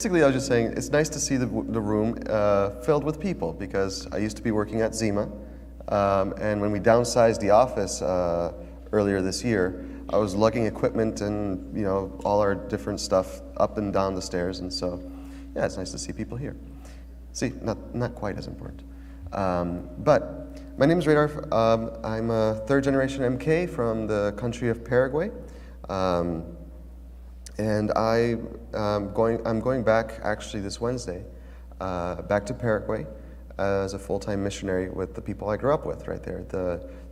Basically, I was just saying it's nice to see the room filled with people because I used to be working at Zima, and when we downsized the office earlier this year, I was lugging equipment and all our different stuff up and down the stairs, and so yeah, it's nice to see people here. See, not quite as important, but my name is Reidar. I'm a third generation MK from the country of Paraguay. And I'm going back actually this Wednesday, back to Paraguay as a full-time missionary with the people I grew up with right there,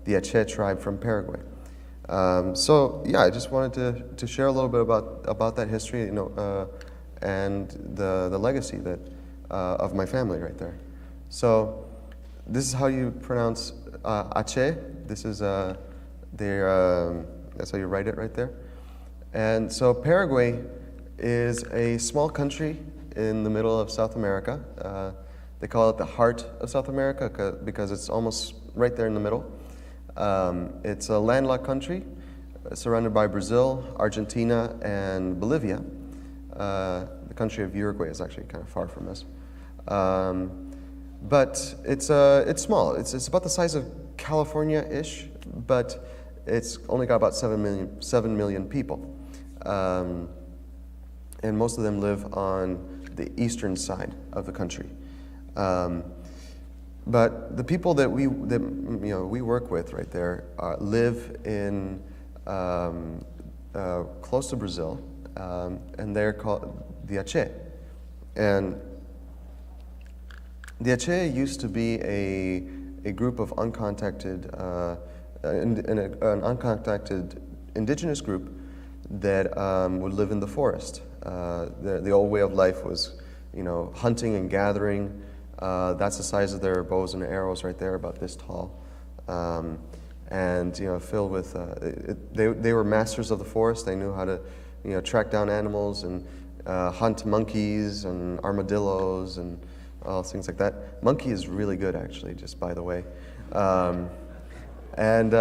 the Ache tribe from Paraguay. So yeah, I just wanted to share a little bit about that history, and the legacy that of my family right there. So this is how you pronounce Ache. This is that's how you write it right there. And so Paraguay is a small country in the middle of South America. They call it the heart of South America because it's almost right there in the middle. It's a landlocked country surrounded by Brazil, Argentina, and Bolivia. The country of Uruguay is actually kind of far from us. But it's small. It's about the size of California-ish, but it's only got about 7 million people. And most of them live on the eastern side of the country. But the people that we work with right there live in close to Brazil, and they're called the Ache. And the Ache used to be a group of uncontacted, an uncontacted indigenous group that would live in the forest. The old way of life was, hunting and gathering. That's the size of their bows and arrows right there, about this tall, and filled with. They were masters of the forest. They knew how to, track down animals and hunt monkeys and armadillos and all things like that. Monkey is really good, actually, just by the way, and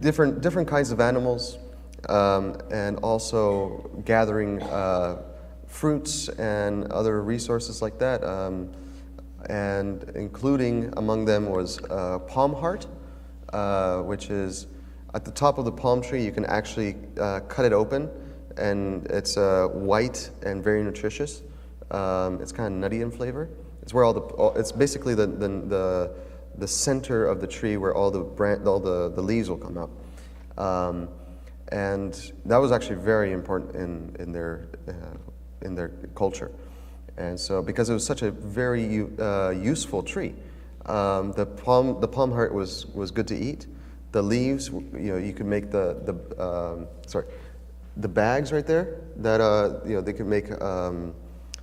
different kinds of animals. And also gathering fruits and other resources like that, and including among them was palm heart, which is at the top of the palm tree. You can actually cut it open, and it's white and very nutritious. It's kind of nutty in flavor. It's where it's basically the center of the tree where all the leaves will come out. And that was actually very important in their culture, and so because it was such a very useful tree, the palm heart was good to eat. The leaves, you could make the bags right there that they could make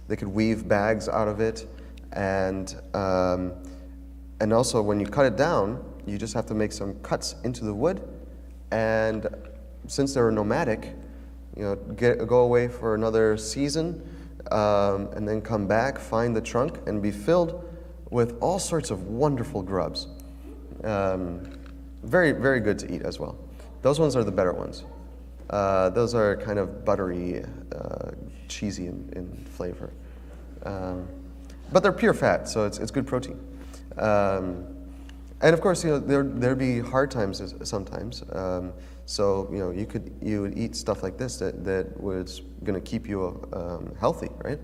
they could weave bags out of it, and also when you cut it down, you just have to make some cuts into the wood, and since they were nomadic, go away for another season, and then come back, find the trunk, and be filled with all sorts of wonderful grubs. Very, very good to eat as well. Those ones are the better ones. Those are kind of buttery, cheesy in flavor. But they're pure fat, so it's good protein. And of course, there'd be hard times sometimes. So you would eat stuff like this that was going to keep you healthy, right?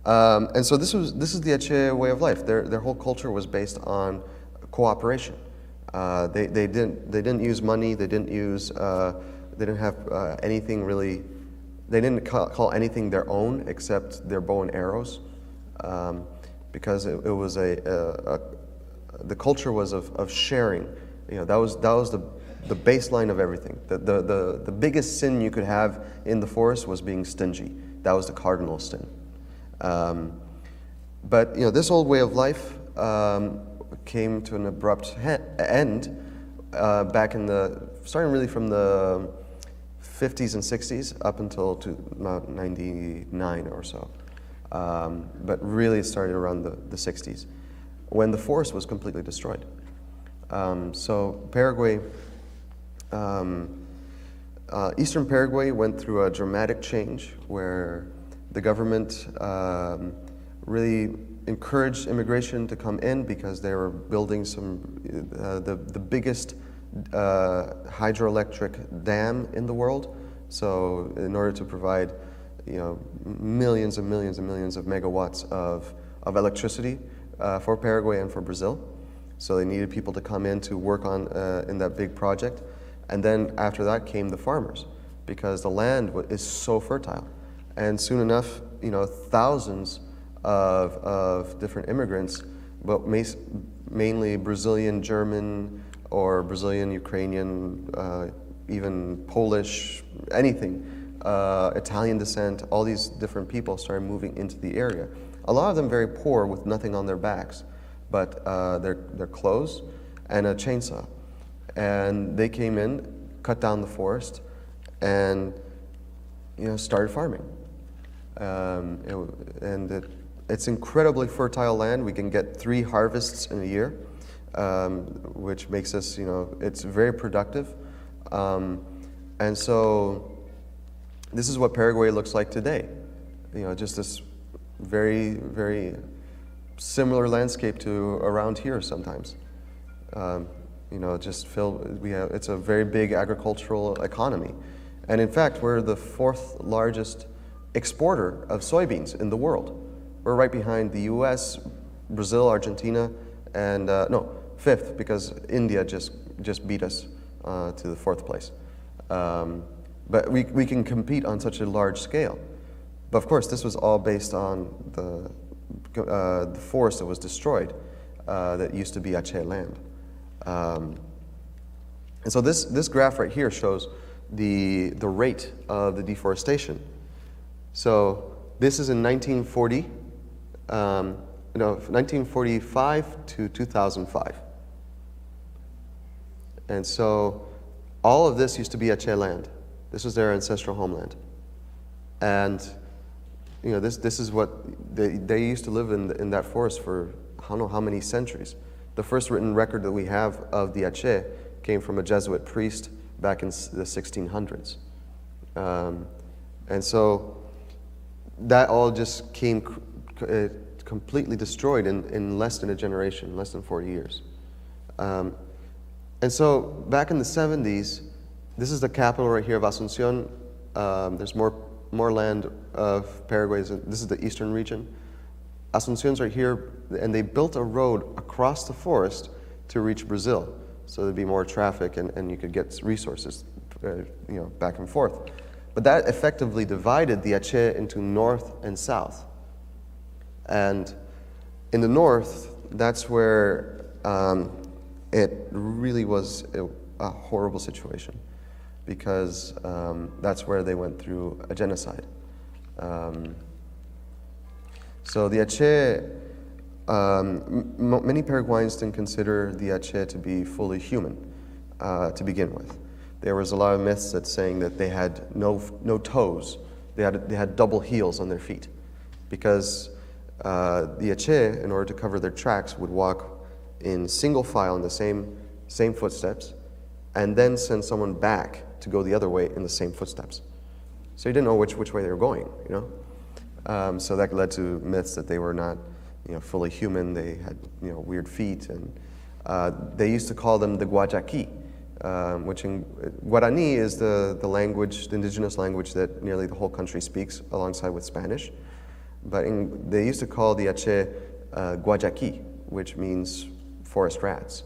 And so this is the Ache way of life. Their whole culture was based on cooperation. They didn't use money. They didn't have anything really. They didn't call anything their own except their bow and arrows, because it was the culture was of sharing. That was the baseline of everything. The biggest sin you could have in the forest was being stingy. That was the cardinal sin. But this old way of life came to an abrupt end back starting really from the 50s and 60s up until about 99 or so. But really it started around the 60s when the forest was completely destroyed. So Paraguay, Eastern Paraguay went through a dramatic change where The government really encouraged immigration to come in because they were building the biggest hydroelectric dam in the world. So in order to provide, millions and millions and millions of megawatts of electricity for Paraguay and for Brazil. So they needed people to come in to work on in that big project. And then after that came the farmers, because the land is so fertile. And soon enough, thousands of different immigrants, but mainly Brazilian, German, or Brazilian, Ukrainian, even Polish, anything, Italian descent, all these different people started moving into the area. A lot of them very poor with nothing on their backs, but their clothes and a chainsaw. And they came in, cut down the forest, and started farming. It's incredibly fertile land. We can get 3 harvests in a year, which makes us, it's very productive. And so this is what Paraguay looks like today. Just this very, very similar landscape to around here sometimes. Just it's a very big agricultural economy. And in fact, we're the 4th largest exporter of soybeans in the world. We're right behind the US, Brazil, Argentina, and no, 5th, because India just beat us to the 4th place. But we can compete on such a large scale. But of course, this was all based on the forest that was destroyed that used to be Aceh land. And so this graph right here shows the rate of the deforestation. So this is in 1940, 1945 to 2005. And so all of this used to be Aceh land. This was their ancestral homeland. And this is what they used to live in that forest for I don't know how many centuries. The first written record that we have of the Aceh came from a Jesuit priest back in the 1600s. And so that all just came completely destroyed in less than a generation, less than 40 years. And so back in the 70s, this is the capital right here of Asunción. There's more land of Paraguay. This is the eastern region. Asunción's right here, and they built a road across the forest to reach Brazil. So there'd be more traffic, and you could get resources, back and forth. But that effectively divided the Aceh into north and south. And in the north, that's where it really was a horrible situation, because that's where they went through a genocide. So the Aceh, many Paraguayans didn't consider the Aceh to be fully human to begin with. There was a lot of myths that saying that they had no toes. They had double heels on their feet, because the Aceh, in order to cover their tracks, would walk in single file in the same footsteps, and then send someone back to go the other way in the same footsteps. So you didn't know which way they were going, So that led to myths that they were not, fully human. They had, weird feet, and they used to call them the Guajaqui, which in Guarani is the language, the indigenous language that nearly the whole country speaks alongside with Spanish. But they used to call the Aceh Guajaqui, which means forest rats.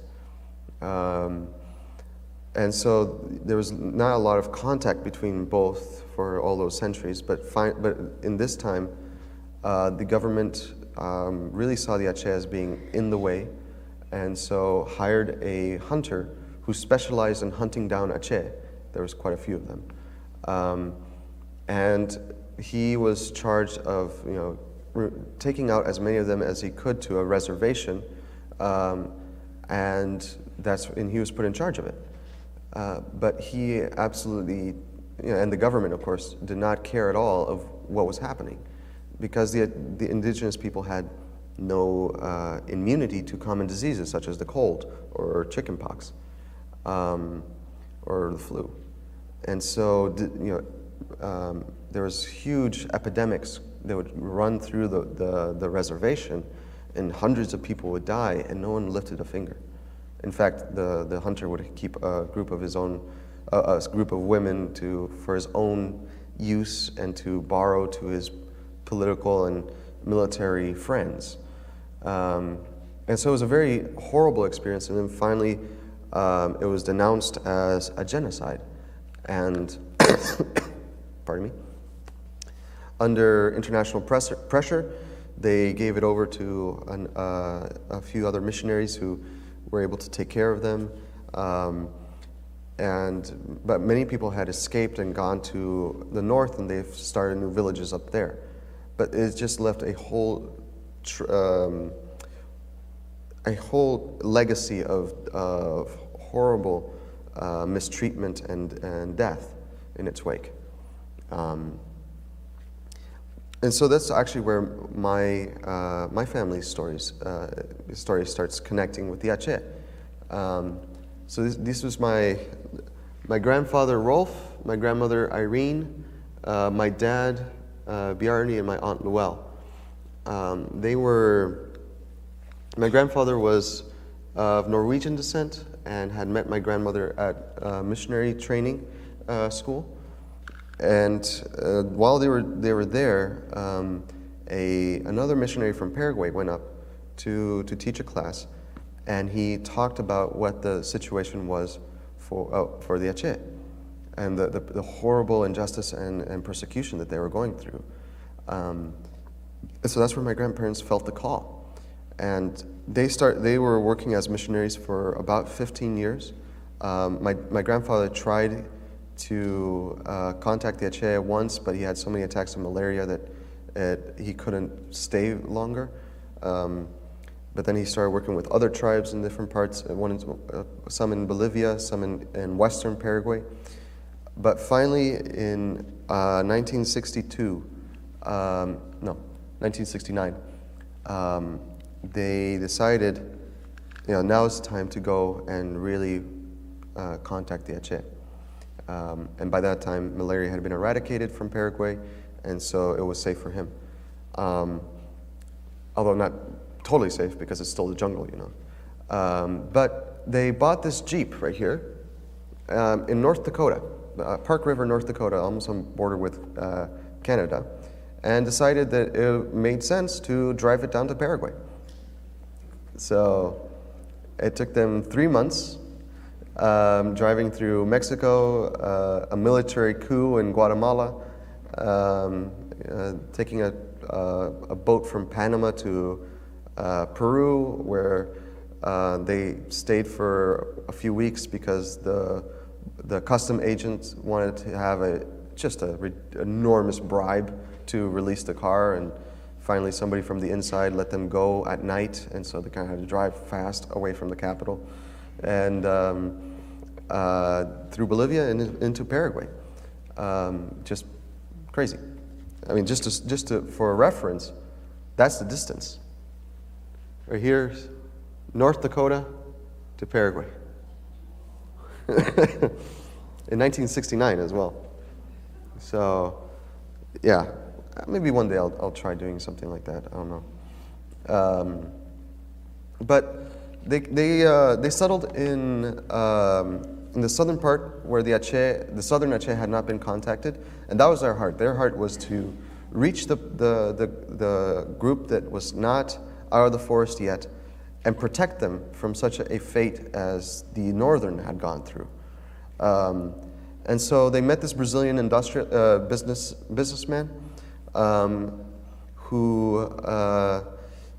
And so there was not a lot of contact between both for all those centuries, but in this time, the government really saw the Aceh as being in the way, and so hired a hunter who specialized in hunting down Aceh. There was quite a few of them. And he was charged of, taking out as many of them as he could to a reservation, and he was put in charge of it. But he absolutely, and the government, of course, did not care at all of what was happening, because the indigenous people had no immunity to common diseases such as the cold or chickenpox or the flu. And so, there was huge epidemics they would run through the reservation, and hundreds of people would die, and no one lifted a finger. In fact, the hunter would keep a group of his own, a group of women for his own use and to borrow to his political and military friends. And so it was a very horrible experience, and then finally it was denounced as a genocide. And, pardon me, under international pressure, they gave it over to a few other missionaries who were able to take care of them. But many people had escaped and gone to the north, and they've started new villages up there. But it just left a whole legacy of horrible mistreatment and death in its wake. And so that's actually where my family's story starts connecting with the Ache. So this was my grandfather Rolf, my grandmother Irene, my dad Bjarni, and my aunt Luelle. My grandfather was of Norwegian descent and had met my grandmother at missionary training school. And while they were there, another missionary from Paraguay went up to teach a class, and he talked about what the situation was for the Ache, and the horrible injustice and persecution that they were going through. And so that's where my grandparents felt the call, and they were working as missionaries for about 15 years. My grandfather tried to contact the Ache once, but he had so many attacks of malaria that he couldn't stay longer. But then he started working with other tribes in different parts, some in Bolivia, some in western Paraguay. But finally, in 1969, they decided, now is the time to go and really contact the Ache. And by that time, malaria had been eradicated from Paraguay, and so it was safe for him. Although not totally safe, because it's still the jungle, But they bought this Jeep right here in North Dakota, Park River, North Dakota, almost on the border with Canada, and decided that it made sense to drive it down to Paraguay. So it took them 3 months, driving through Mexico, a military coup in Guatemala, taking a boat from Panama to Peru, where they stayed for a few weeks because the custom agents wanted to have just an enormous bribe to release the car, and finally somebody from the inside let them go at night, and so they kind of had to drive fast away from the capital, and through Bolivia and into Paraguay. Just crazy. I mean, for a reference, that's the distance. Right here, North Dakota to Paraguay. In 1969 as well. So, yeah, maybe one day I'll try doing something like that. I don't know. But they settled in the southern part where the southern Ache had not been contacted, and that was their heart. Their heart was to reach the group that was not out of the forest yet, and protect them from such a fate as the northern had gone through. And so they met this Brazilian businessman who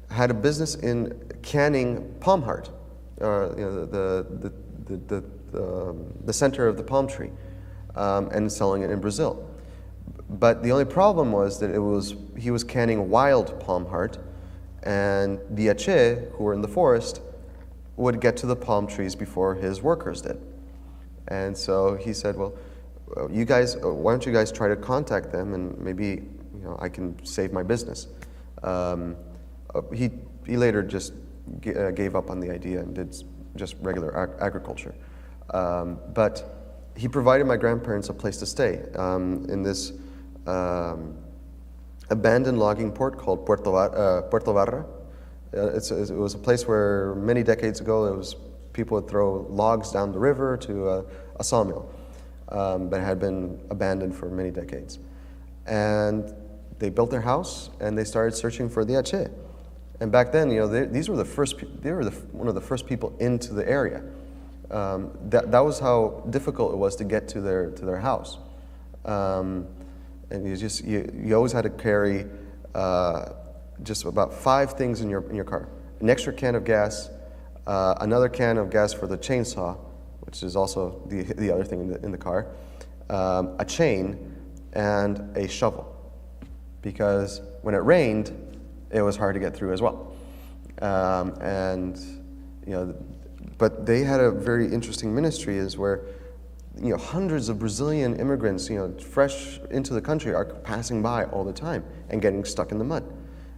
had a business in canning palm heart, the center of the palm tree, and selling it in Brazil. But the only problem was that he was canning wild palm heart, and the Ache, who were in the forest, would get to the palm trees before his workers did. And so he said, well, you guys, why don't you guys try to contact them, and maybe I can save my business. He later just gave up on the idea and did just regular agriculture. But he provided my grandparents a place to stay in this abandoned logging port called Puerto Barra. It was a place where many decades ago people would throw logs down the river to a sawmill, but had been abandoned for many decades. And they built their house and they started searching for the Ache. And back then, these were one of the first people into the area. That was how difficult it was to get to their house. And you always had to carry just about 5 things in your car: an extra can of gas, another can of gas for the chainsaw, which is also the other thing in the car, a chain, and a shovel, because when it rained, it was hard to get through as well. But they had a very interesting ministry, is where hundreds of Brazilian immigrants, fresh into the country, are passing by all the time and getting stuck in the mud.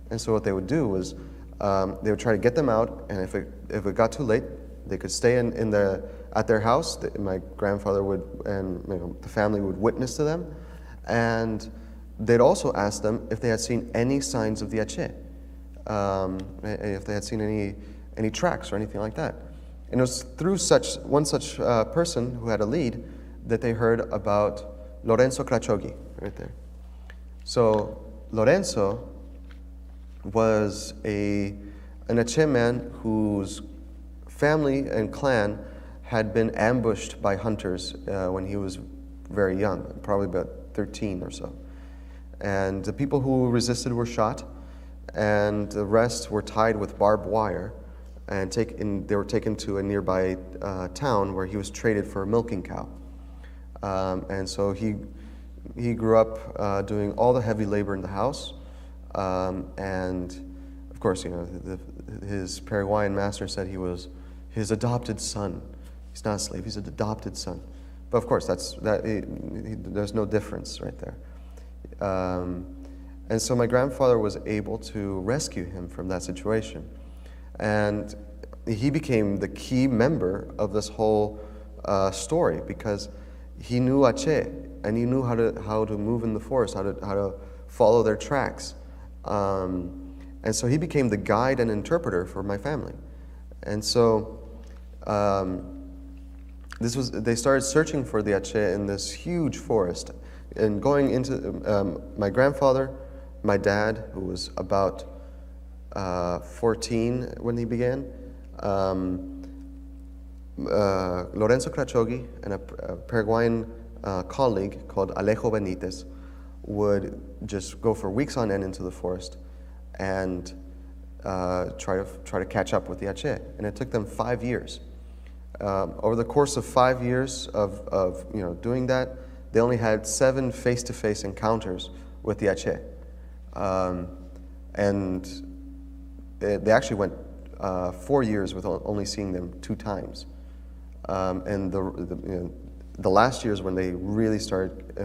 And so what they would do was they would try to get them out, and if it got too late, they could stay at their house. My grandfather and the family would witness to them, and they'd also ask them if they had seen any signs of the Ache, if they had seen any tracks or anything like that. And it was through one such person who had a lead that they heard about Lorenzo Crachoggi, right there. So Lorenzo was an Ache man whose family and clan had been ambushed by hunters when he was very young, probably about 13 or so. And the people who resisted were shot, and the rest were tied with barbed wire, and they were taken to a nearby town where he was traded for a milking cow. And so he grew up doing all the heavy labor in the house, and of course, his Paraguayan master said he was his adopted son. He's not a slave; he's an adopted son. But of course, there's no difference right there. And so my grandfather was able to rescue him from that situation. And he became the key member of this whole story, because he knew Ache, and he knew how to move in the forest, how to follow their tracks. And so he became the guide and interpreter for my family. And so they started searching for the Ache in this huge forest, and going into my grandfather, my dad, who was about 14 when he began, Lorenzo Crachoggi and a Paraguayan colleague called Alejo Benitez would just go for weeks on end into the forest and try to catch up with the Ache. And it took them 5 years. Over the course of 5 years of doing that, they only had 7 face-to-face encounters with the Ache. And they actually went 4 years with only seeing them 2 times. And the last years when they really started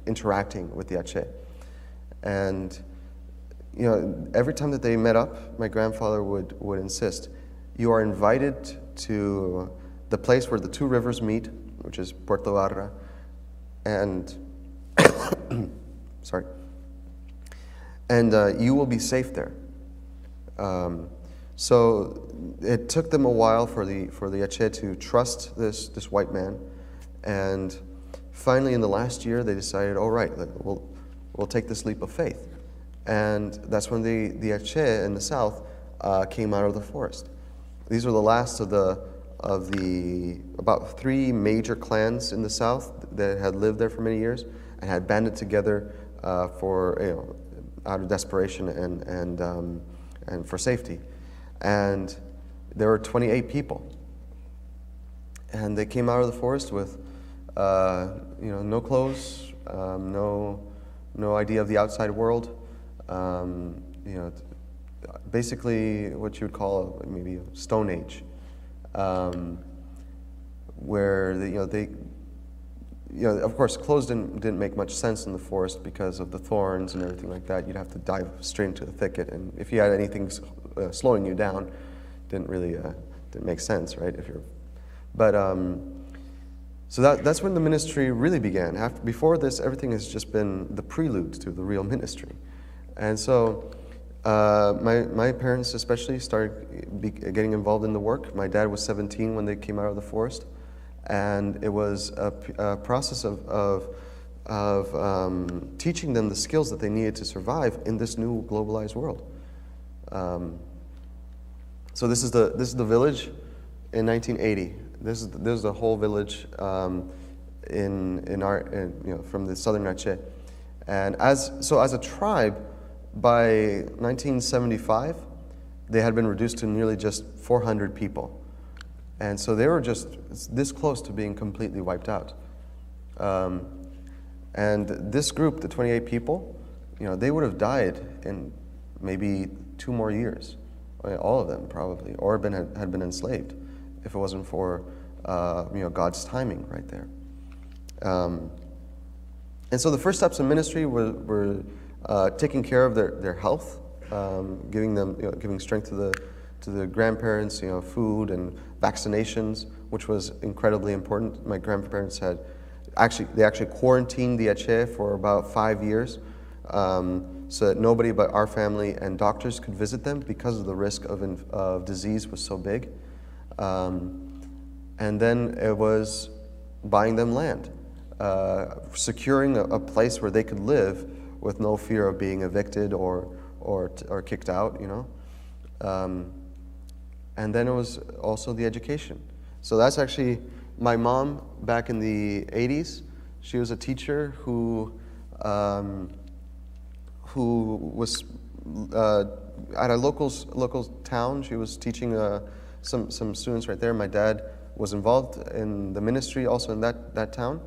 interacting with the Ache. And every time that they met up, my grandfather would insist, "You are invited to the place where the 2 rivers meet, which is Puerto Barra, and sorry, and you will be safe there." So it took them a while for the Ache to trust this white man, and finally in the last year they decided, all right, we'll take this leap of faith, and that's when the Ache in the south came out of the forest. These were the last of the about 3 major clans in the south that had lived there for many years and had banded together for out of desperation and for safety. And there were 28 people, and they came out of the forest with no clothes, no idea of the outside world. Basically what you would call maybe a Stone Age, where they of course clothes didn't make much sense in the forest because of the thorns and everything like that. You'd have to dive straight into the thicket, and if you had anything slowing you down, didn't make sense, right? So that's when the ministry really began. Before this, everything has just been the prelude to the real ministry. And so my parents especially started getting involved in the work. My dad was 17 when they came out of the forest, and it was a process of teaching them the skills that they needed to survive in this new globalized world. So this is the village in 1980. This is the whole village from the southern Aceh, and as a tribe, by 1975, they had been reduced to nearly just 400 people, and so they were just this close to being completely wiped out. And this group, the 28 people, they would have died in maybe 2 more years, all of them probably, or had been enslaved, if it wasn't for God's timing right there. And so the first steps in ministry were taking care of their health, giving strength to the grandparents, food and vaccinations, which was incredibly important. My grandparents they actually quarantined the Aceh for about 5 years, so that nobody but our family and doctors could visit them because of the risk of disease was so big. And then it was buying them land, securing a place where they could live with no fear of being evicted or kicked out, And then it was also the education. So that's actually my mom back in the 80s. She was a teacher who was at a local town. She was teaching some students right there. My dad was involved in the ministry also in that town,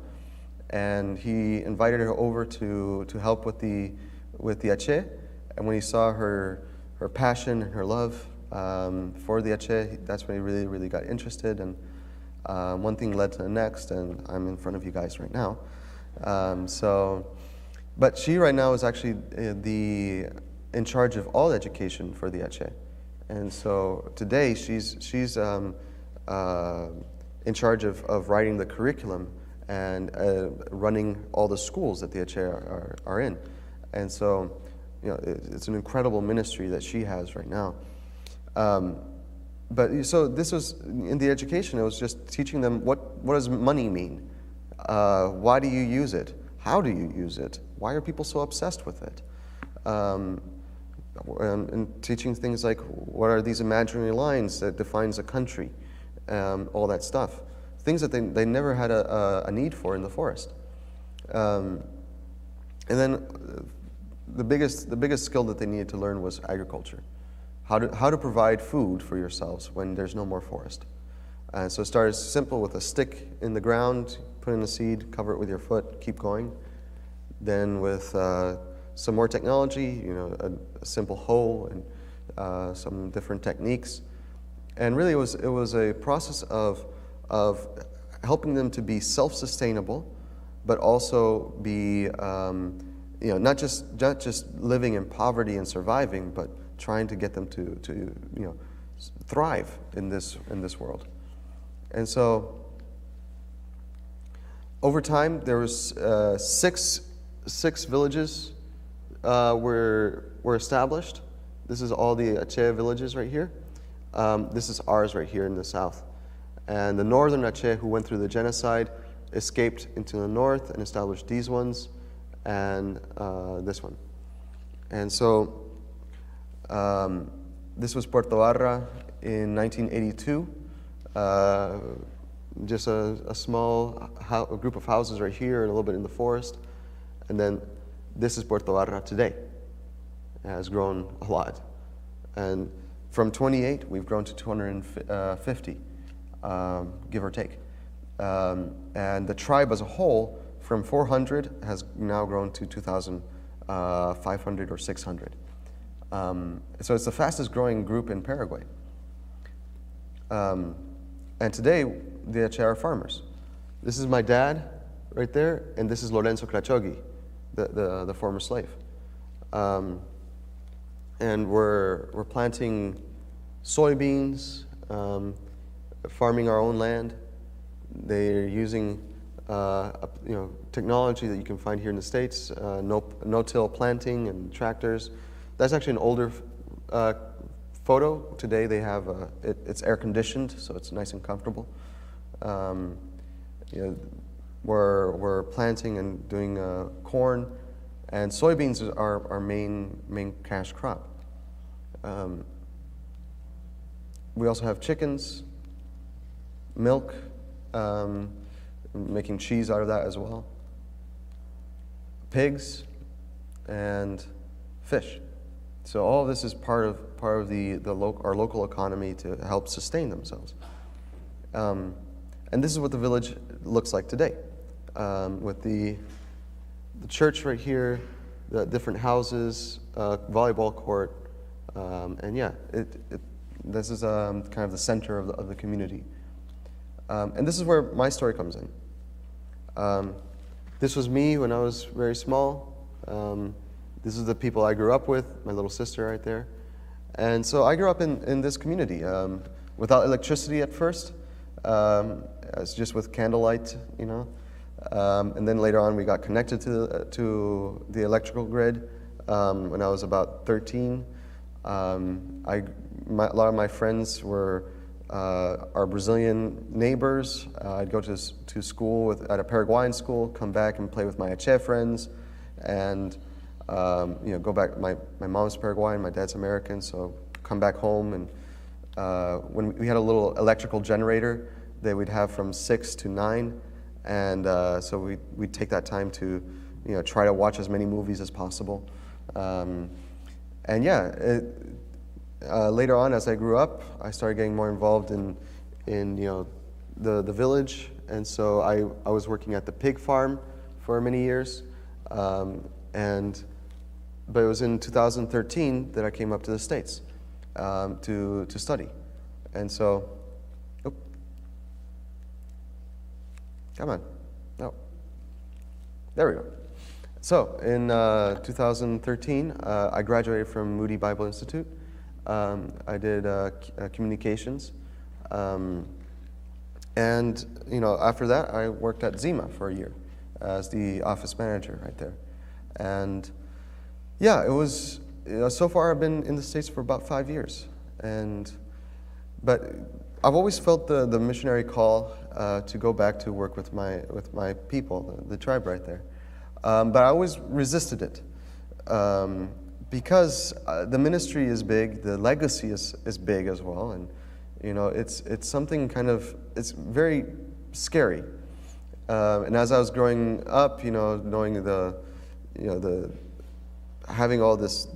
and he invited her over to help with the Aceh. And when he saw her passion and her love for the Aceh, that's when he really got interested. And one thing led to the next, and I'm in front of you guys right now. But she right now is actually in charge of all education for the Aceh. And so today she's in charge of writing the curriculum and running all the schools that the Aceh are in. And so, it's an incredible ministry that she has right now. But so this was in the education. It was just teaching them what does money mean? Why do you use it? How do you use it? Why are people so obsessed with it? And teaching things like what are these imaginary lines that defines a country? All that stuff. Things that they never had a need for in the forest. And then the biggest skill that they needed to learn was agriculture. How to provide food for yourselves when there's no more forest. So it started simple with a stick in the ground, put in a seed, cover it with your foot, keep going. Then with some more technology, a simple hoe and some different techniques. And really it was a process of helping them to be self-sustainable, but also be not just living in poverty and surviving, but trying to get them to thrive in this world. And so over time there was six villages were established. This is all the Aceh villages right here. This is ours right here in the south. And the northern Aceh, who went through the genocide, escaped into the north and established these ones and this one. And so this was Puerto Barra in 1982. Just a small group of houses right here and a little bit in the forest. And then this is Puerto Barra today. It has grown a lot. And from 28, we've grown to 250, give or take. And the tribe as a whole, from 400, has now grown to 2,500 or 600. So it's the fastest growing group in Paraguay. And today, the Aceh are farmers. This is my dad right there, and this is Lorenzo Crachogi, the former slave. And we're planting soybeans, farming our own land. They're using technology that you can find here in the States, no-till planting and tractors. That's actually an older photo. Today they have, it's air conditioned, so it's nice and comfortable. We're planting and doing corn, and soybeans are our main cash crop. We also have chickens, milk, making cheese out of that as well, pigs, and fish. So all of this is part of our local economy to help sustain themselves. And this is what the village looks like today, with the church right here, the different houses, volleyball court, and yeah, this is kind of the center of the community. And this is where my story comes in. This was me when I was very small. This is the people I grew up with, my little sister right there. And so I grew up in this community without electricity at first. It's just with candlelight, and then later on we got connected to the electrical grid when I was about 13. A lot of my friends were our Brazilian neighbors. I'd go to school at a Paraguayan school, come back and play with my Ache friends, and go back. My mom's Paraguayan, my dad's American, so come back home. And when we had a little electrical generator that we'd have from 6 to 9, and so we'd take that time to try to watch as many movies as possible. And yeah, later on, as I grew up, I started getting more involved in the village, and so I was working at the pig farm for many years, but it was in 2013 that I came up to the States to study, and so, come on, no, there we go. So in 2013, I graduated from Moody Bible Institute. I did communications, and after that I worked at Zima for a year as the office manager right there. And yeah, it was so far I've been in the States for about 5 years, but I've always felt the missionary call to go back to work with my people, the tribe right there, but I always resisted it. Because the ministry is big, the legacy is big as well, and it's something it's very scary. And as I was growing up, knowing having all this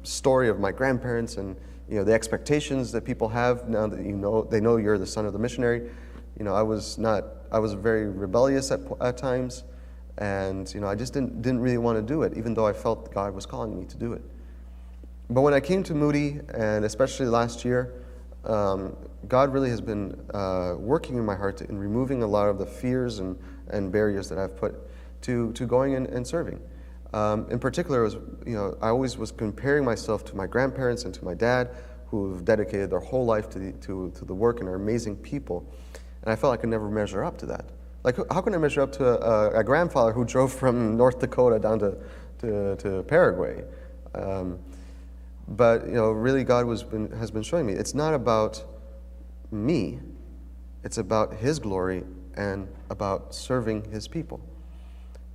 story of my grandparents and the expectations that people have now that they know you're the son of the missionary, I was very rebellious at times. And I just didn't really want to do it, even though I felt God was calling me to do it. But when I came to Moody, and especially last year, God really has been working in my heart in removing a lot of the fears and barriers that I've put to going and serving. In particular, I always was comparing myself to my grandparents and to my dad, who've dedicated their whole life to the work and are amazing people, and I felt I could never measure up to that. Like, how can I measure up to a grandfather who drove from North Dakota down to Paraguay? But really, God has been showing me it's not about me; it's about His glory and about serving His people.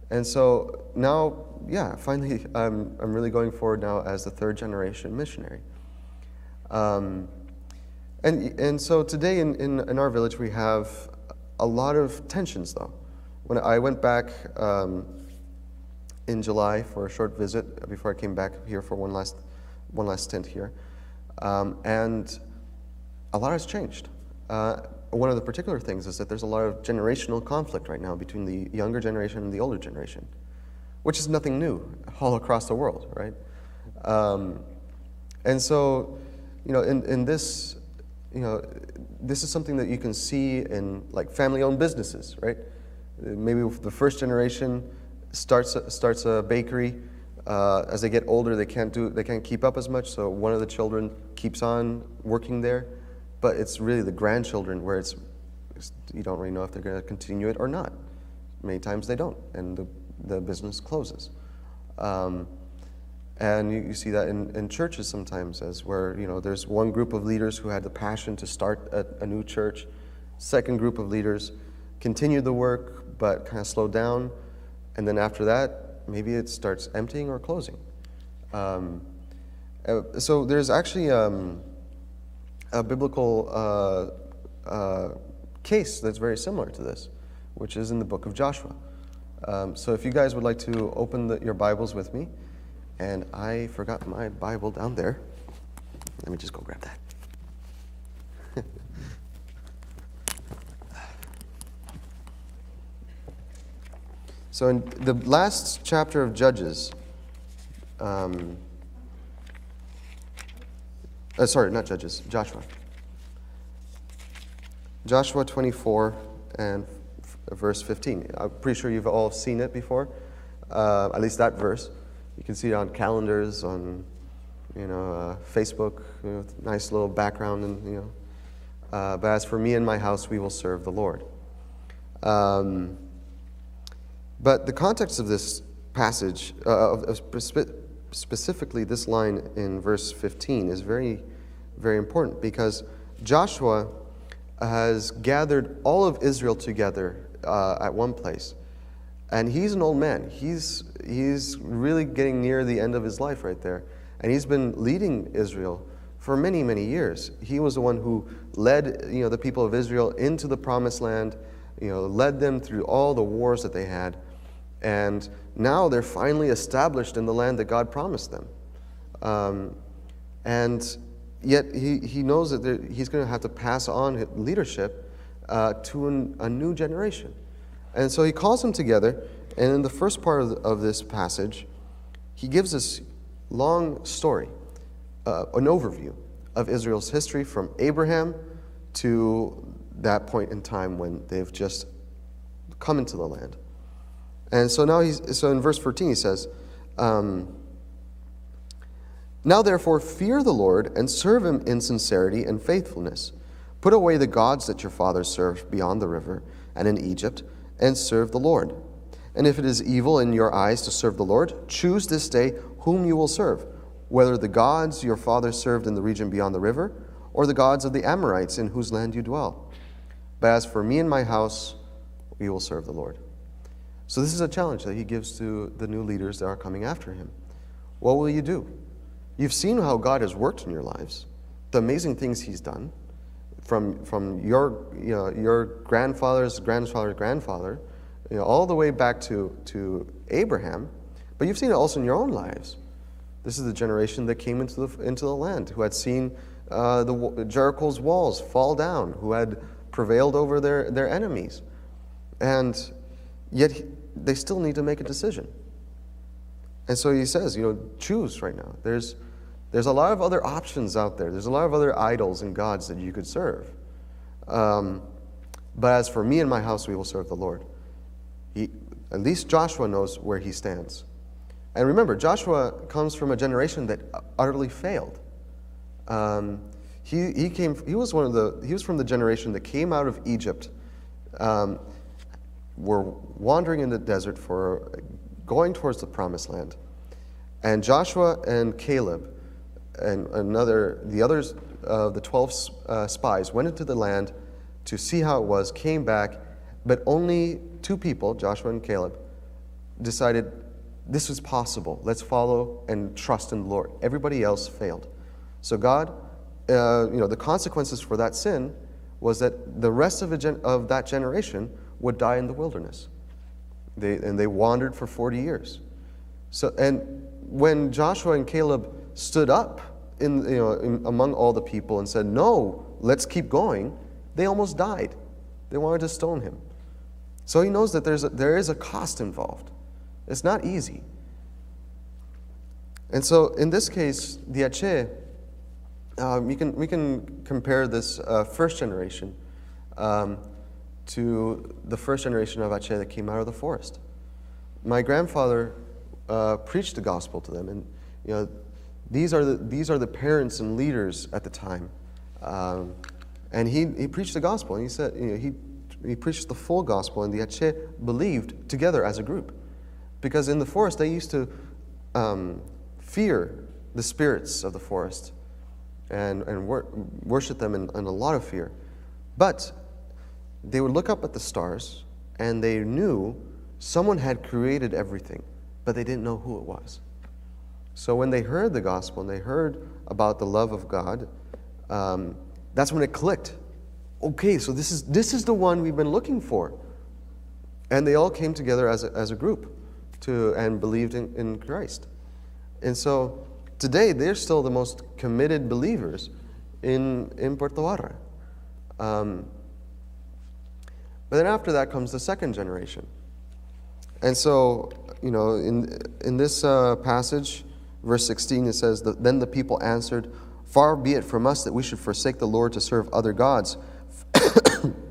And so now, yeah, finally, I'm really going forward now as the third generation missionary. And so today in our village we have a lot of tensions, though. When I went back in July for a short visit before I came back here for one last stint here, and a lot has changed. One of the particular things is that there's a lot of generational conflict right now between the younger generation and the older generation, which is nothing new all across the world, right? And so, in this, this is something that you can see in like family-owned businesses, right? Maybe the first generation starts a bakery. As they get older, they can't keep up as much. So one of the children keeps on working there, but it's really the grandchildren where you don't really know if they're going to continue it or not. many times they don't, and the business closes. And you see that in churches sometimes, as where there's one group of leaders who had the passion to start a new church, second group of leaders continued the work but kind of slowed down, and then after that maybe it starts emptying or closing. So there's actually a biblical case that's very similar to this, which is in the book of Joshua. So if you guys would like to open your Bibles with me, and I forgot my Bible down there. Let me just go grab that. So in the last chapter of Judges, sorry, not Judges, Joshua. Joshua 24 and verse 15. I'm pretty sure you've all seen it before, at least that verse. You can see it on calendars, on Facebook, nice little background, and but as for me and my house, we will serve the Lord. But the context of this passage, specifically this line in verse 15, is very, very important, because Joshua has gathered all of Israel together at one place. And he's an old man. He's really getting near the end of his life right there. And he's been leading Israel for many, many years. He was the one who led the people of Israel into the promised land, led them through all the wars that they had. And now they're finally established in the land that God promised them. And yet he knows that he's going to have to pass on leadership to a new generation. And so he calls them together, and in the first part of this passage, he gives this long story, an overview of Israel's history from Abraham to that point in time when they've just come into the land. And so now so in verse 14 he says, "Now therefore fear the Lord and serve him in sincerity and faithfulness. Put away the gods that your fathers served beyond the river and in Egypt, and serve the Lord. And if it is evil in your eyes to serve the Lord, choose this day whom you will serve, whether the gods your fathers served in the region beyond the river, or the gods of the Amorites in whose land you dwell. But as for me and my house, we will serve the Lord." So this is a challenge that he gives to the new leaders that are coming after him. What will you do? You've seen how God has worked in your lives, the amazing things he's done, from your grandfather's grandfather, all the way back to Abraham, but you've seen it also in your own lives. This is the generation that came into the land, who had seen Jericho's walls fall down, who had prevailed over their enemies, and yet they still need to make a decision. And so he says, choose right now. There's a lot of other options out there. There's a lot of other idols and gods that you could serve. But as for me and my house, we will serve the Lord. At least Joshua knows where he stands. And remember, Joshua comes from a generation that utterly failed. He was from the generation that came out of Egypt, were wandering in the desert going towards the promised land. And Joshua and Caleb and the others of the 12 spies went into the land to see how it was, came back, but only 2 people, Joshua and Caleb, decided this was possible. Let's follow and trust in the Lord. Everybody else failed. So God, the consequences for that sin was that the rest of that generation would die in the wilderness. They wandered for 40 years. So, and when Joshua and Caleb stood up among all the people and said, "No, let's keep going," they almost died. They wanted to stone him. So he knows that there is a cost involved. It's not easy. And so in this case, the Ache, we can compare this first generation to the first generation of Ache that came out of the forest. My grandfather preached the gospel to them, and these are the parents and leaders at the time, and he preached the gospel, and he said he he preached the full gospel, and the Ache believed together as a group. Because in the forest, they used to fear the spirits of the forest and worship them in a lot of fear. But they would look up at the stars, and they knew someone had created everything, but they didn't know who it was. So when they heard the gospel and they heard about the love of God, that's when it clicked. Okay, so this is the one we've been looking for. And they all came together as a group and believed in Christ. And so today they're still the most committed believers in Puerto Barra. But then after that comes the second generation. And so, in this passage, verse 16, it says, "Then the people answered, 'Far be it from us that we should forsake the Lord to serve other gods.'"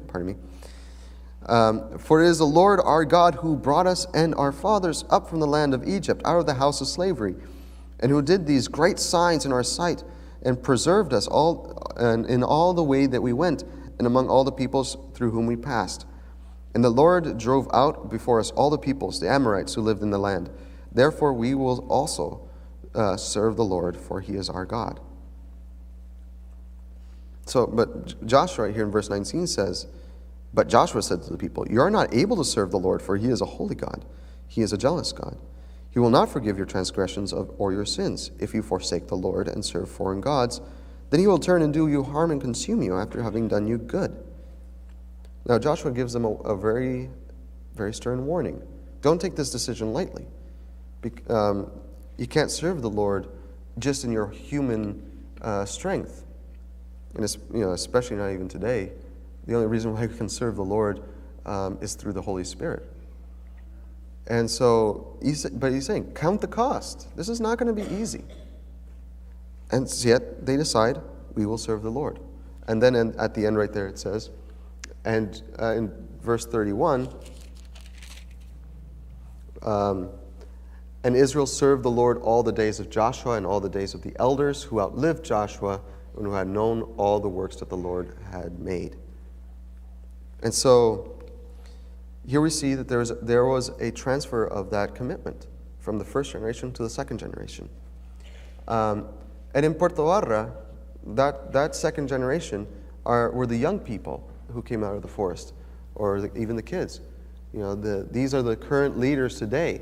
Pardon me. "For it is the Lord our God who brought us and our fathers up from the land of Egypt, out of the house of slavery, and who did these great signs in our sight, and preserved us all and in all the way that we went, and among all the peoples through whom we passed. And the Lord drove out before us all the peoples, the Amorites who lived in the land. Therefore we will also serve the Lord, for he is our God." So, but Joshua right here in verse 19 says, "But Joshua said to the people, 'You are not able to serve the Lord, for he is a holy God. He is a jealous God. He will not forgive your transgressions or your sins. If you forsake the Lord and serve foreign gods, then he will turn and do you harm and consume you after having done you good.'" Now Joshua gives them a very, very stern warning. Don't take this decision lightly. You can't serve the Lord just in your human strength. And especially not even today. The only reason why we can serve the Lord is through the Holy Spirit. And so, but he's saying, count the cost. This is not going to be easy. And yet they decide, we will serve the Lord. And then at the end right there it says, and in verse 31, "And Israel served the Lord all the days of Joshua and all the days of the elders who outlived Joshua and who had known all the works that the Lord had made." And so here we see that there was a transfer of that commitment from the first generation to the second generation. And in Puerto Barra, that second generation were the young people who came out of the forest, or even the kids. These are the current leaders today,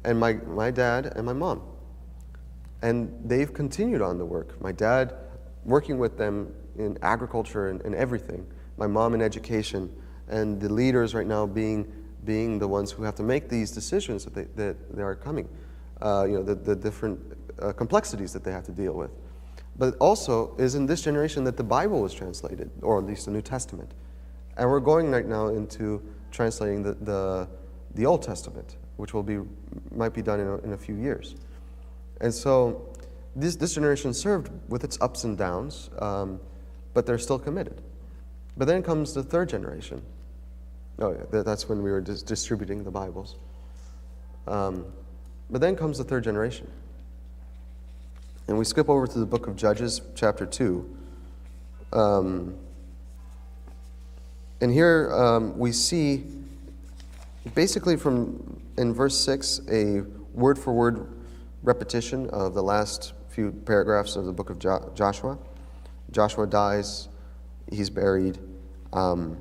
and my dad and my mom. And they've continued on the work. My dad working with them in agriculture and everything. My mom in education, and the leaders right now being the ones who have to make these decisions that they are coming. The different complexities that they have to deal with. But also is in this generation that the Bible was translated, or at least the New Testament. And we're going right now into translating the Old Testament, which might be done in a few years. And so this generation served with its ups and downs, but they're still committed. But then comes the third generation. Oh, yeah, that's when we were distributing the Bibles. But then comes the third generation. And we skip over to the book of Judges, chapter 2. And here we see, basically in verse 6, a word-for-word repetition of the last few paragraphs of the book of Joshua. Joshua dies, he's buried. And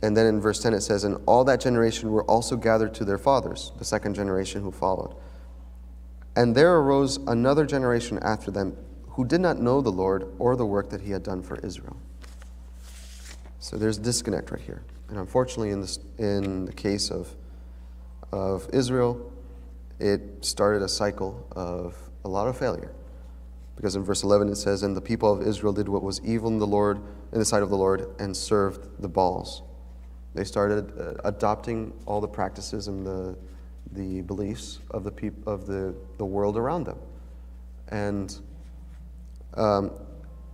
then in verse 10 it says, "And all that generation were also gathered to their fathers," the second generation who followed. "And there arose another generation after them who did not know the Lord or the work that he had done for Israel." So there's a disconnect right here. And unfortunately in the case of Israel, it started a cycle of a lot of failure. Because in verse 11 it says, "And the people of Israel did what was evil in the sight of the Lord, and served the Baals." They started adopting all the practices and the beliefs of the world around them. And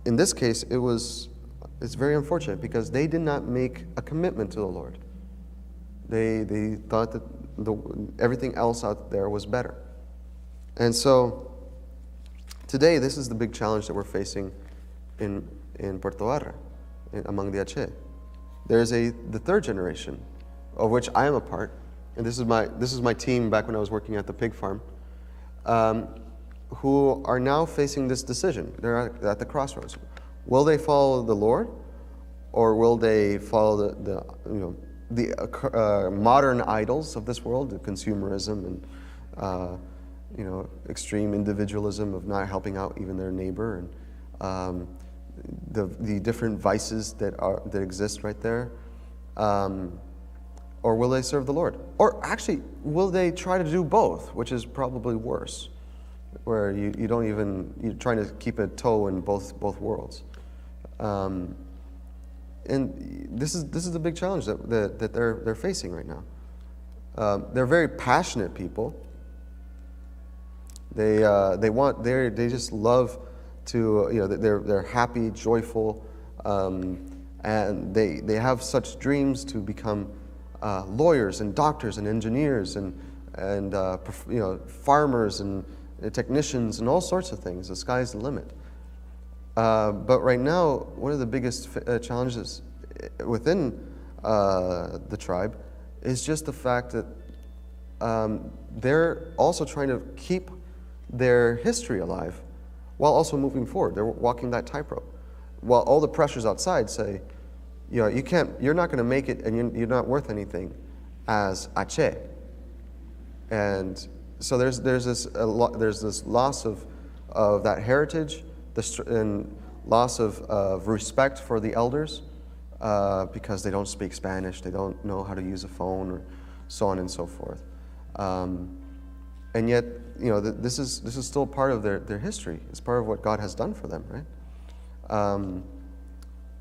in this case, it's very unfortunate because they did not make a commitment to the Lord. They thought that everything else out there was better. And so today, this is the big challenge that we're facing in Puerto Barra, among the Ache. There's the third generation, of which I am a part, and this is my team back when I was working at the pig farm, who are now facing this decision. They're at the crossroads. Will they follow the Lord, or will they follow the modern idols of this world, the consumerism and extreme individualism of not helping out even their neighbor, and the different vices that exist right there, or will they serve the Lord? Or actually, will they try to do both, which is probably worse, where you're trying to keep a toe in both worlds. And this is the big challenge that they're facing right now. They're very passionate people. They just love to, they're happy, joyful, and they have such dreams to become lawyers and doctors and engineers and farmers and technicians and all sorts of things. The sky's the limit. But right now, one of the biggest challenges within the tribe is just the fact that they're also trying to keep their history alive while also moving forward. They're walking that tightrope. While all the pressures outside say, you're not going to make it, and you're not worth anything as Aceh. And so there's this loss of that heritage, and loss of respect for the elders, because they don't speak Spanish, they don't know how to use a phone, or so on and so forth. And yet, this is still part of their history. It's part of what God has done for them, right?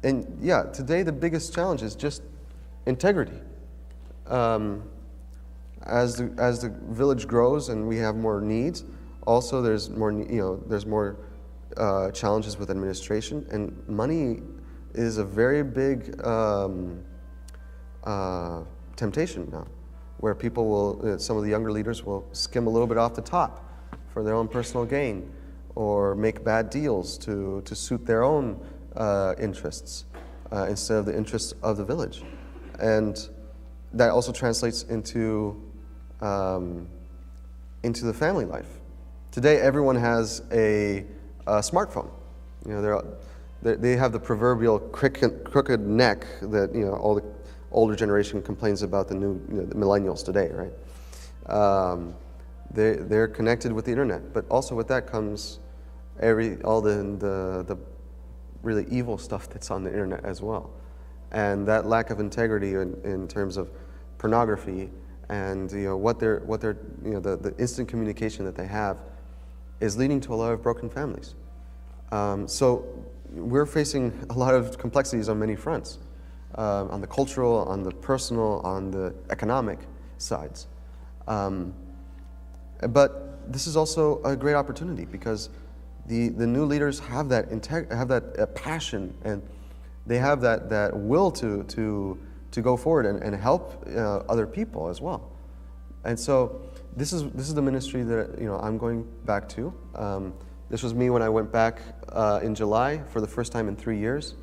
And yeah, today the biggest challenge is just integrity. As the village grows and we have more needs, also there's more challenges with administration, and money is a very big temptation now, where people will, some of the younger leaders will skim a little bit off the top for their own personal gain, or make bad deals to suit their own interests instead of the interests of the village. And that also translates into the family life. Today, everyone has a smartphone. They have the proverbial crooked neck that all the older generation complains about the the millennials today, right? They're connected with the internet, but also with that comes all the really evil stuff that's on the internet as well, and that lack of integrity in terms of pornography and the instant communication that they have is leading to a lot of broken families. So we're facing a lot of complexities on many fronts, on the cultural, on the personal, on the economic sides. But this is also a great opportunity, because the new leaders have that passion, and they have that will to go forward and help other people as well. And so this is the ministry that I'm going back to. This was me when I went back in July for the first time in 3 years,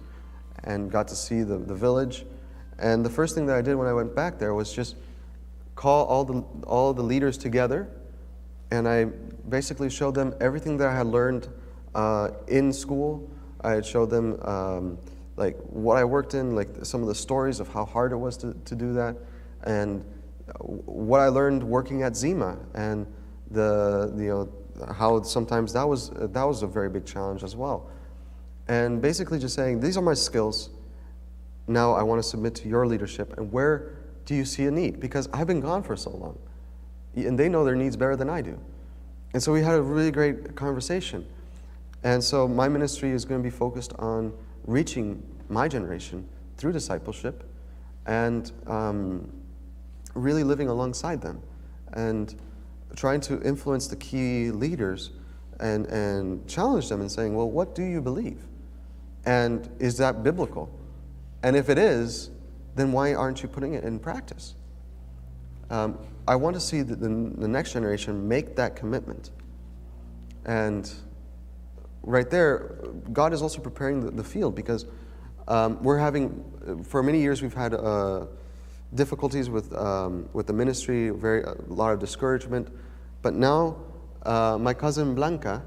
and got to see the village. And the first thing that I did when I went back there was just call all the leaders together, and I basically showed them everything that I had learned in school. I had showed them like what I worked in, like some of the stories of how hard it was to do that, and what I learned working at Zima, and how sometimes that was a very big challenge as well. And basically just saying, these are my skills. Now I want to submit to your leadership, and where do you see a need? Because I've been gone for so long, and they know their needs better than I do. And so we had a really great conversation. And so my ministry is going to be focused on reaching my generation through discipleship, and really living alongside them, and trying to influence the key leaders and challenge them and saying, well, what do you believe? And is that biblical? And if it is, then why aren't you putting it in practice? I want to see the next generation make that commitment. And right there, God is also preparing the field, because We're having, for many years, we've had difficulties with the ministry, a lot of discouragement. But now, my cousin Blanca,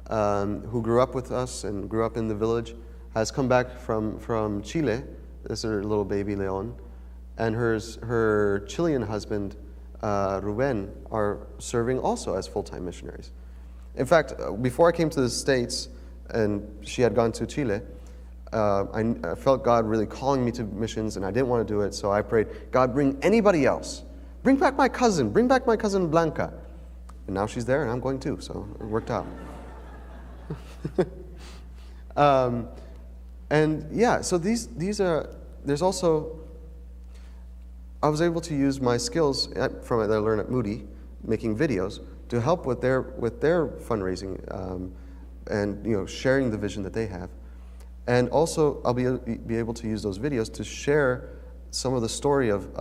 who grew up with us and grew up in the village, has come back from Chile. This is her little baby Leon, and her Chilean husband Ruben are serving also as full-time missionaries. In fact, before I came to the States, and she had gone to Chile, I felt God really calling me to missions, and I didn't want to do it, so I prayed, God, bring anybody else. Bring back my cousin Blanca. And now she's there, and I'm going too, so it worked out. And yeah, so these are, there's also, I was able to use my skills that I learned at Moody, making videos, to help with their fundraising and sharing the vision that they have. And also, I'll be able to use those videos to share some of the story of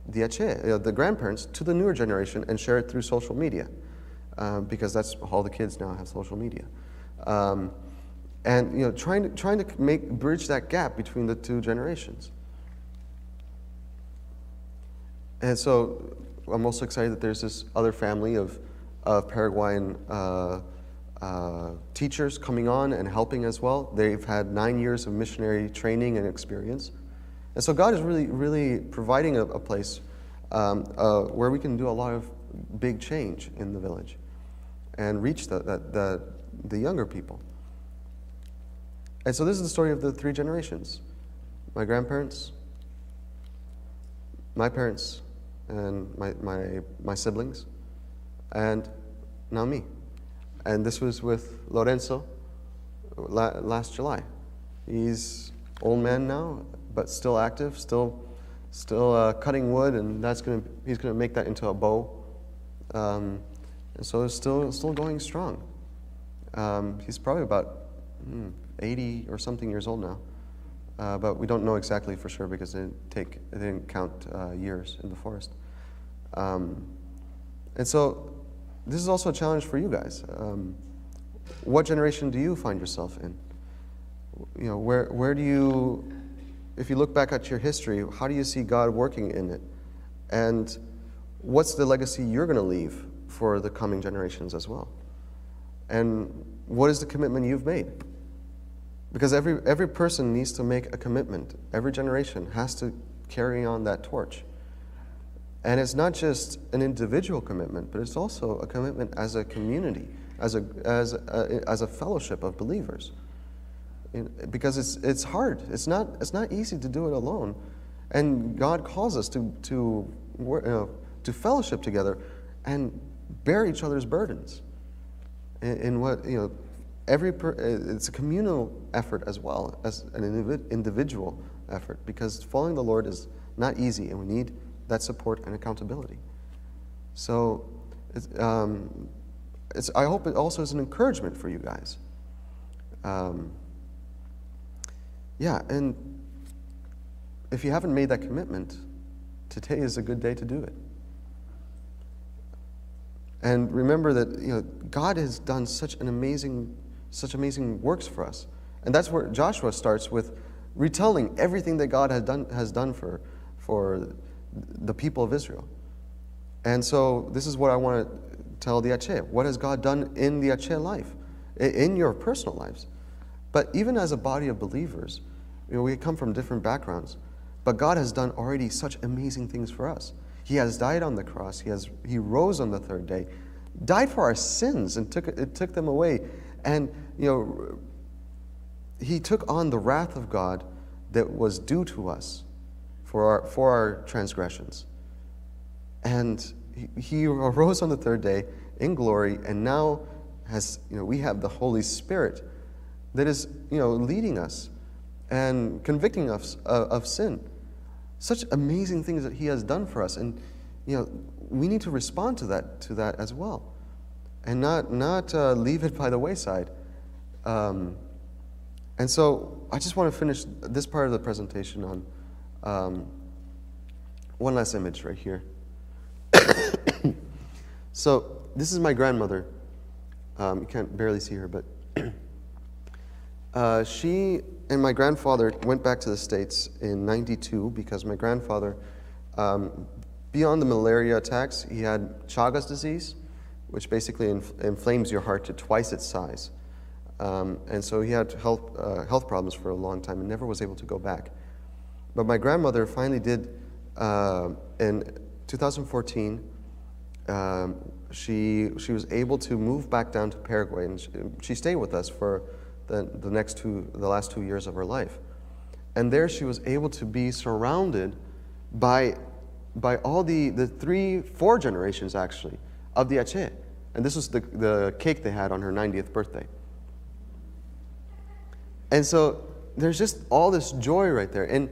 the Ache, the grandparents, to the newer generation and share it through social media, because that's all the kids now have social media, and trying to bridge that gap between the two generations. And so, I'm also excited that there's this other family of Paraguayan teachers coming on and helping as well. They've had 9 years of missionary training and experience. And so God is really, really providing a place where we can do a lot of big change in the village and reach the younger people. And so this is the story of the 3 generations. My grandparents, my parents, and my siblings, and now me. And this was with Lorenzo last July. He's old man now, but still active, still cutting wood, and he's gonna make that into a bow. And so it's still going strong. He's probably about 80 or something years old now, but we don't know exactly for sure because it didn't count years in the forest. And so this is also a challenge for you guys. What generation do you find yourself in? Where do you, if you look back at your history, how do you see God working in it? And what's the legacy you're going to leave for the coming generations as well? And what is the commitment you've made? Because every person needs to make a commitment. Every generation has to carry on that torch. And it's not just an individual commitment, but it's also a commitment as a community, as a fellowship of believers. Because it's hard. It's not easy to do it alone. And God calls us to fellowship together and bear each other's burdens. It's a communal effort as well as an individual effort, because following the Lord is not easy, and we need that support and accountability. So, I hope it also is an encouragement for you guys. And if you haven't made that commitment, today is a good day to do it. And remember that God has done such amazing works for us, and that's where Joshua starts with retelling everything that God has done for the people of Israel. And so this is what I want to tell the Ache. What has God done in the Ache life, in your personal lives? But even as a body of believers, we come from different backgrounds, but God has done already such amazing things for us. He has died on the cross. He rose on the 3rd day, died for our sins, and took them away. And He took on the wrath of God that was due to us for our transgressions. And he arose on the 3rd day in glory, and now we have the Holy Spirit that is leading us and convicting us of sin. Such amazing things that He has done for us, and we need to respond to that as well, and not leave it by the wayside. And so I just want to finish this part of the presentation on one last image right here. So this is my grandmother. You can't barely see her, but she and my grandfather went back to the States in '92 because my grandfather, beyond the malaria attacks, he had Chagas disease, which basically inflames your heart to twice its size. And so he had health problems for a long time and never was able to go back. But my grandmother finally did, in 2014, she was able to move back down to Paraguay, and she stayed with us for the last 2 years of her life. And there she was able to be surrounded by all the 4 generations actually of the Ache. And this was the cake they had on her 90th birthday. And so there's just all this joy right there. And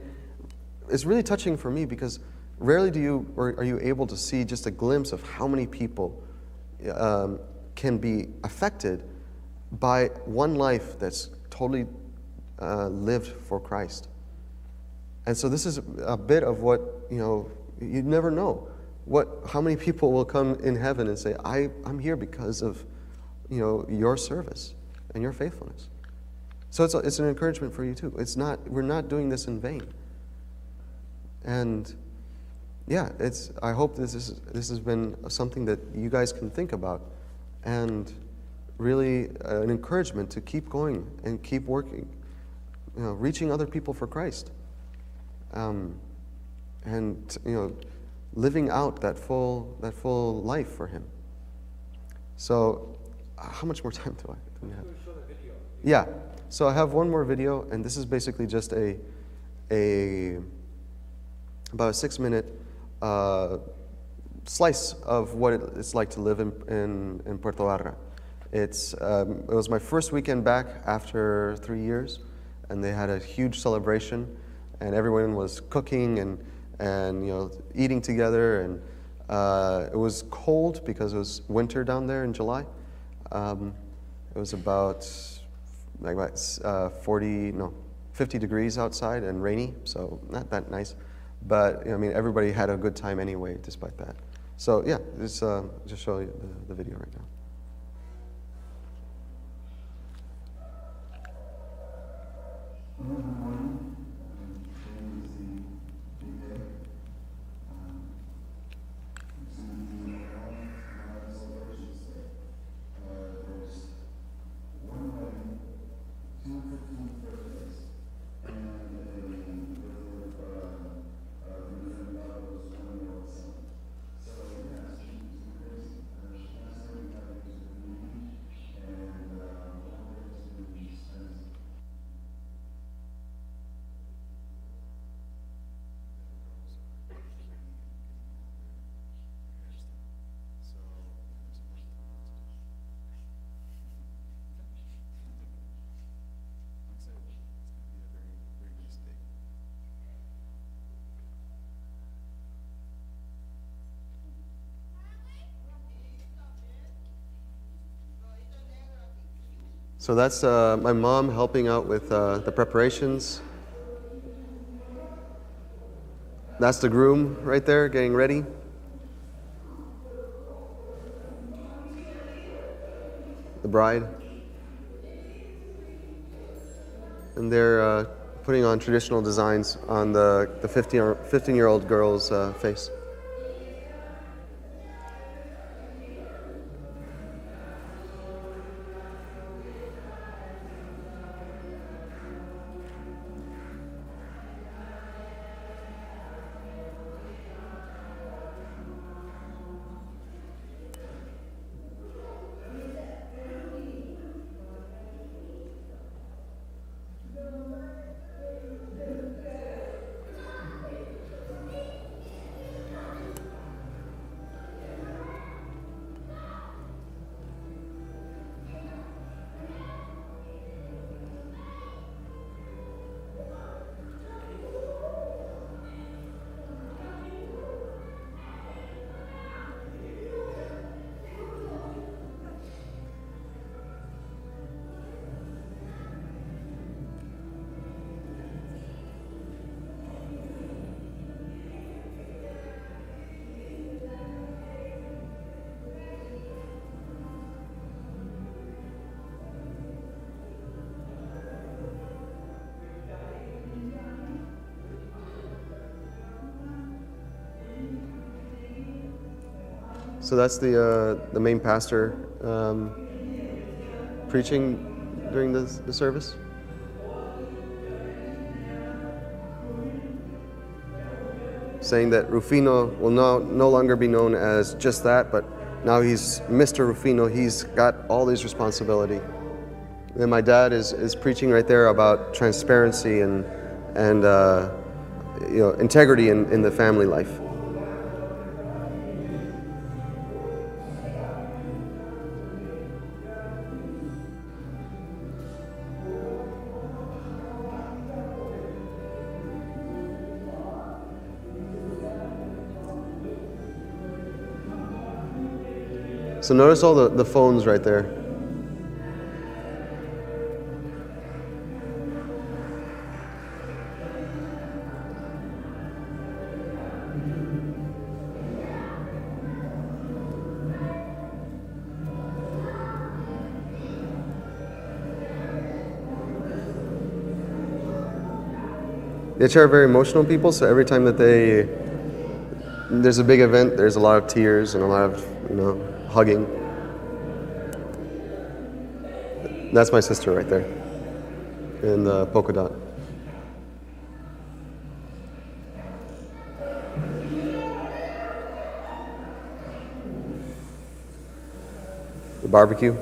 it's really touching for me because rarely are you able to see just a glimpse of how many people can be affected by one life that's totally lived for Christ. And so this is a bit of what, you never know how many people will come in heaven and say, I'm here because of, your service and your faithfulness. So it's an encouragement for you too. We're not doing this in vain. And yeah, I hope this has been something that you guys can think about, and really an encouragement to keep going and keep working, reaching other people for Christ, and living out that full life for Him. So, how much more time do we have? Show the video. Yeah. So I have one more video, and this is basically just about a 6-minute slice of what it's like to live in Puerto Barra. It was my first weekend back after 3 years, and they had a huge celebration, and everyone was cooking and eating together, and it was cold because it was winter down there in July. It was about 50 degrees outside and rainy, so not that nice. But everybody had a good time anyway, despite that. So yeah, just show you the video right now. So that's my mom helping out with the preparations. That's the groom right there getting ready. The bride. And they're putting on traditional designs on the 15-year-old girl's face. So that's the main pastor preaching during the service. Saying that Rufino will no longer be known as just that, but now he's Mr. Rufino. He's got all these responsibility. And my dad is preaching right there about transparency and integrity in the family life. So notice all the phones right there. The HR are very emotional people, so every time that there's a big event, there's a lot of tears and a lot of, hugging. That's my sister right there in the polka dot. The barbecue.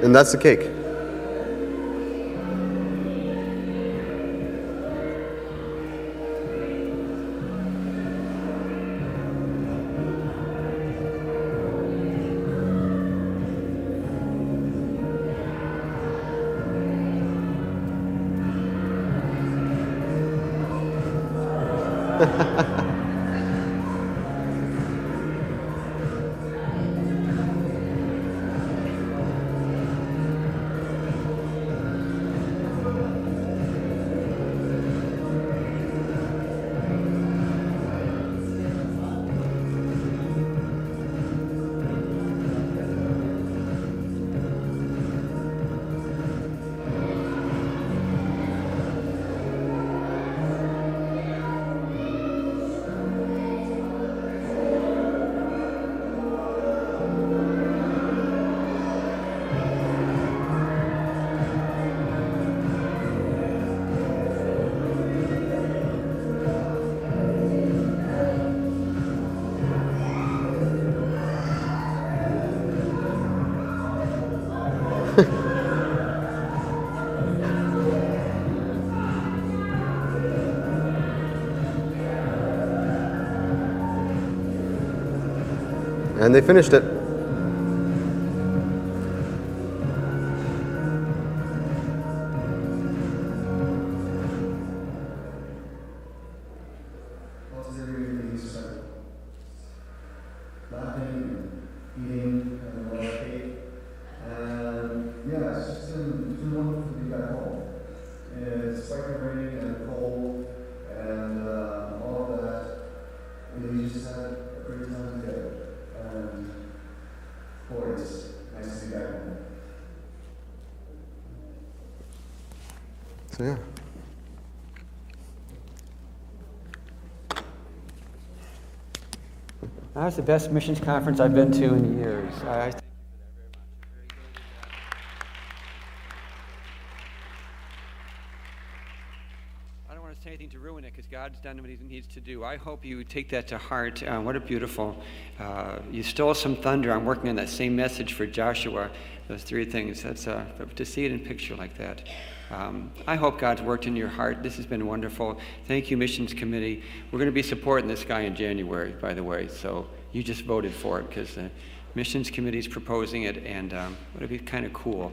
And that's the cake. And they finished it. What is everything you said? Laughing and eating and a lot of cake. And yeah, it's been wonderful to be back home. It's quite raining and cold and all of that. And we just had a great time together. And boy, it's nice to be back home. So yeah. That's the best missions conference I've been to in years. I don't want to say anything to ruin it because God's done what He needs to do. I hope you take that to heart. What a beautiful, you stole some thunder. I'm working on that same message for Joshua. Those three things. That's to see it in picture like that. I hope God's worked in your heart. This has been wonderful. Thank you, Missions Committee. We're going to be supporting this guy in January, by the way. So you just voted for it because the missions committee is proposing it, and it would be kind of cool,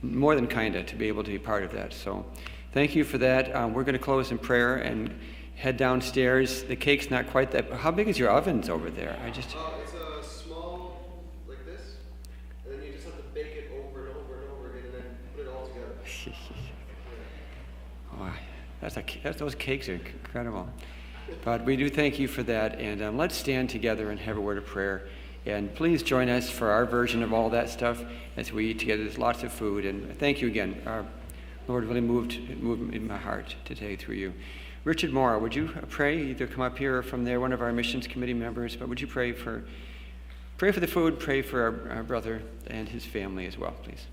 more than kind of, to be able to be part of that. So thank you for that. We're going to close in prayer and head downstairs. The cake's not quite that. How big is your ovens over there? It's a small, like this, and then you just have to bake it over and over and over again, and then put it all together. Oh, those cakes are incredible. But we do thank you for that, and let's stand together and have a word of prayer. And please join us for our version of all that stuff as we eat together. There's lots of food, and thank you again. Our Lord really moved in my heart today through you. Richard Moore, would you pray? Either come up here or from there, one of our missions committee members. But would you pray for the food, pray for our brother and his family as well, please?